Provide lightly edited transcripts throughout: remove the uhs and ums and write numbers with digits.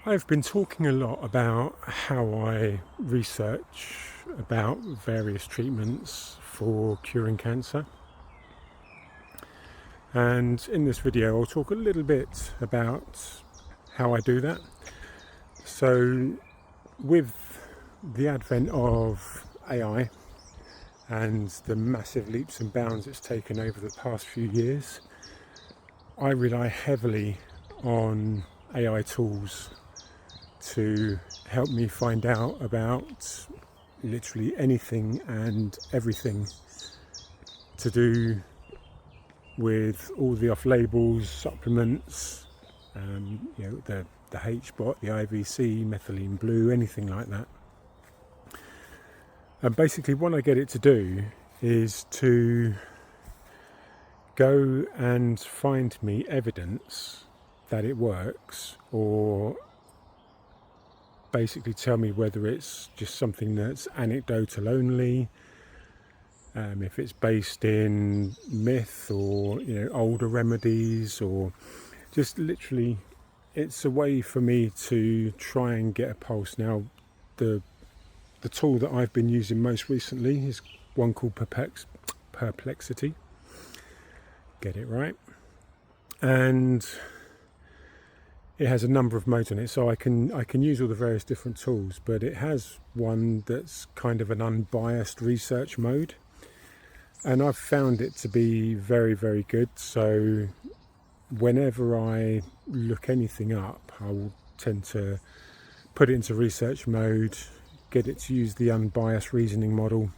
I've been talking a lot about how I research about various treatments for curing cancer. And in this video, I'll talk a little bit about how I do that. So, with the advent of AI and the massive leaps and bounds it's taken over the past few years, I rely heavily on AI tools to help me find out about literally anything and everything to do with all the off-labels, supplements, the HBOT, the IVC, methylene blue, anything like that. And basically what I get it to do is to go and find me evidence that it works, or basically tell me whether it's just something that's anecdotal only, if it's based in myth or older remedies, or just literally it's a way for me to try and get a pulse. Now the tool that I've been using most recently is one called Perplexity, get it right, and it has a number of modes on it, so I can use all the various different tools, but it has one that's kind of an unbiased research mode, and I've found it to be very, very good. So whenever I look anything up, I will tend to put it into research mode, get it to use the unbiased reasoning model,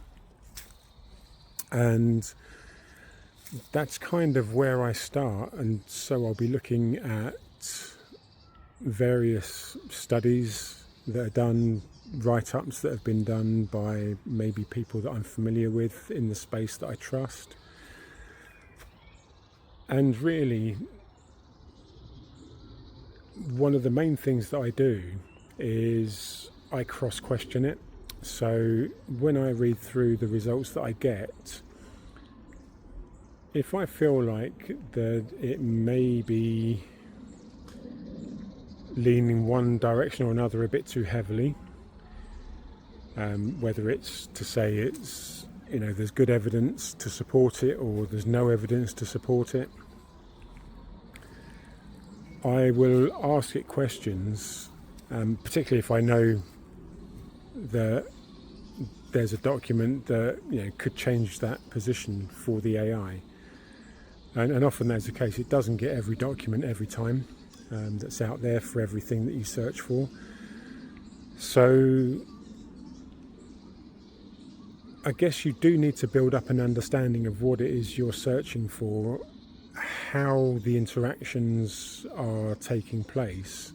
and that's kind of where I start. And so I'll be looking at various studies that are done, write-ups that have been done by maybe people that I'm familiar with in the space that I trust. And really, one of the main things that I do is I cross-question it. So when I read through the results that I get, if I feel like that it may be leaning one direction or another a bit too heavily, whether it's to say it's there's good evidence to support it or there's no evidence to support it, I will ask it questions, particularly if I know that there's a document that could change that position for the AI, and often that's the case. It doesn't get every document every time that's out there for everything that you search for. So I guess you do need to build up an understanding of what it is you're searching for, how the interactions are taking place,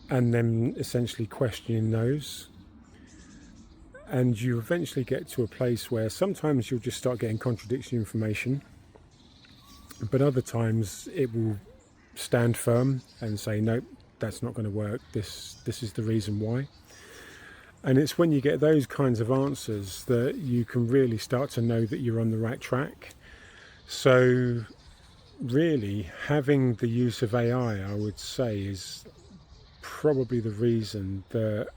and then essentially questioning those. And you eventually get to a place where sometimes you'll just start getting contradictory information, but other times it will stand firm and say, nope, that's not going to work, this is the reason why. And it's when you get those kinds of answers that you can really start to know that you're on the right track. So really, having the use of AI, I would say, is probably the reason that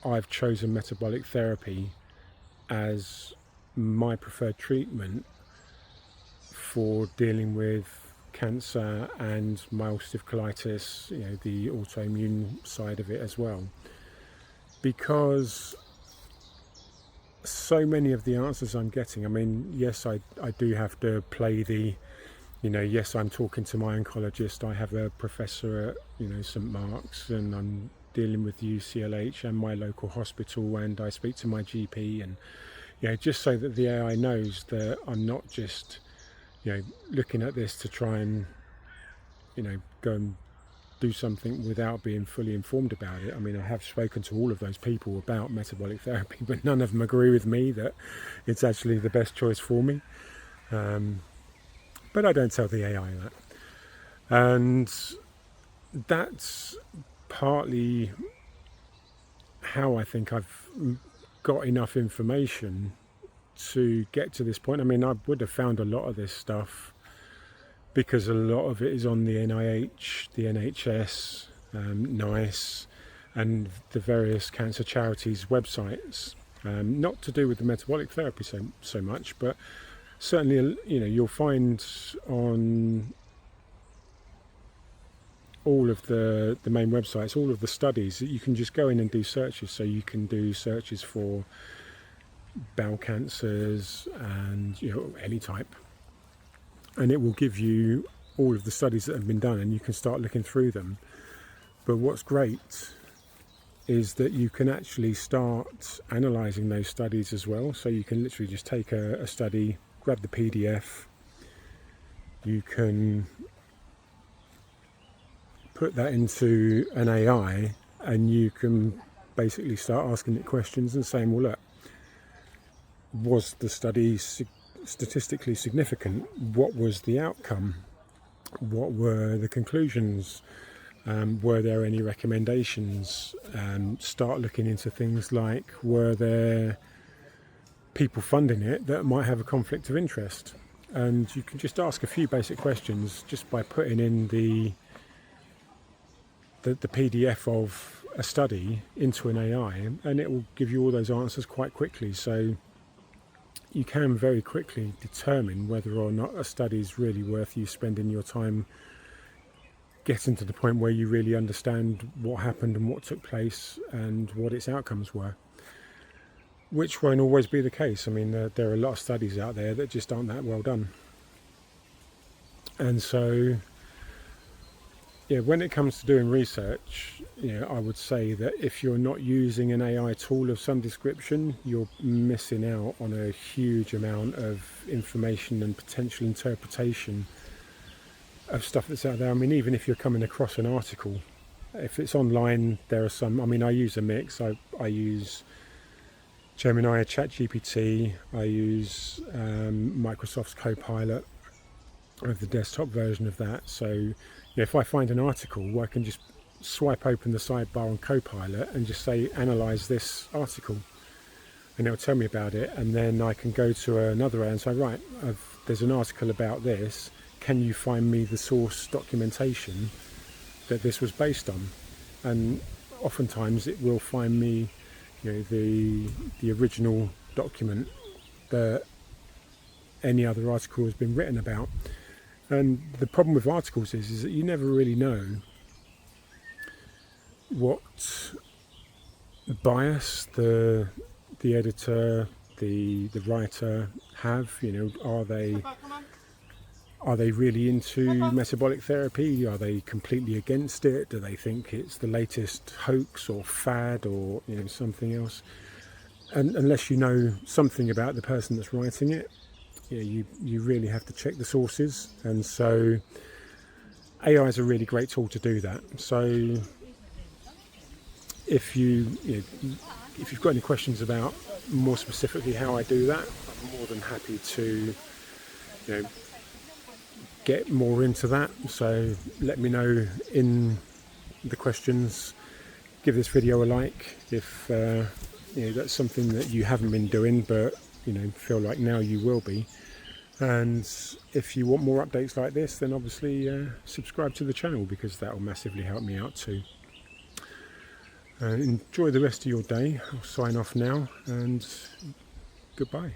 I've chosen metabolic therapy as my preferred treatment for dealing with cancer and my ulcerative colitis, the autoimmune side of it as well, because so many of the answers I'm getting, I mean, yes, I do have to play the, yes, I'm talking to my oncologist, I have a professor at St Mark's, and I'm dealing with UCLH and my local hospital, and I speak to my GP, and just so that the AI knows that I'm not just looking at this to try and go and do something without being fully informed about it. I mean, I have spoken to all of those people about metabolic therapy, but none of them agree with me that it's actually the best choice for me. But I don't tell the AI that. And that's partly how I think I've got enough information to get to this point. I mean, I would have found a lot of this stuff because a lot of it is on the NIH, the NHS, NICE, and the various cancer charities' websites. Not to do with the metabolic therapy so much, but certainly, you'll find on all of the main websites, all of the studies, that you can just go in and do searches. So you can do searches for bowel cancers and any type, and it will give you all of the studies that have been done, and you can start looking through them. But what's great is that you can actually start analysing those studies as well. So you can literally just take a study, grab the PDF, you can put that into an AI, and you can basically start asking it questions and saying, well, look, was the study statistically significant? What was the outcome? What were the conclusions? Were there any recommendations? Start looking into things like, were there people funding it that might have a conflict of interest? And you can just ask a few basic questions just by putting in the PDF of a study into an AI, and it will give you all those answers quite quickly. So you can very quickly determine whether or not a study is really worth you spending your time getting to the point where you really understand what happened and what took place and what its outcomes were, which won't always be the case. I mean, there are a lot of studies out there that just aren't that well done. And so, when it comes to doing research, I would say that if you're not using an AI tool of some description, you're missing out on a huge amount of information and potential interpretation of stuff that's out there. I mean, even if you're coming across an article, if it's online, there are some, I use a mix. I use Gemini, ChatGPT, I use Microsoft's Copilot, of the desktop version of that. So if I find an article, I can just swipe open the sidebar on Copilot and just say, analyze this article, and it'll tell me about it. And then I can go to another and say, right, there's an article about this, can you find me the source documentation that this was based on? And oftentimes it will find me the original document that any other article has been written about. And the problem with articles is that you never really know what bias the editor, the writer have. Are they really into metabolic therapy? Are they completely against it? Do they think it's the latest hoax or fad or something else? And unless you know something about the person that's writing it, you really have to check the sources. And so AI is a really great tool to do that. So if you've got any questions about more specifically how I do that, I'm more than happy to get more into that. So let me know in the questions. Give this video a like if that's something that you haven't been doing, but feel like now you will be. And if you want more updates like this, then obviously subscribe to the channel, because that will massively help me out too. Enjoy the rest of your day. I'll sign off now, and goodbye.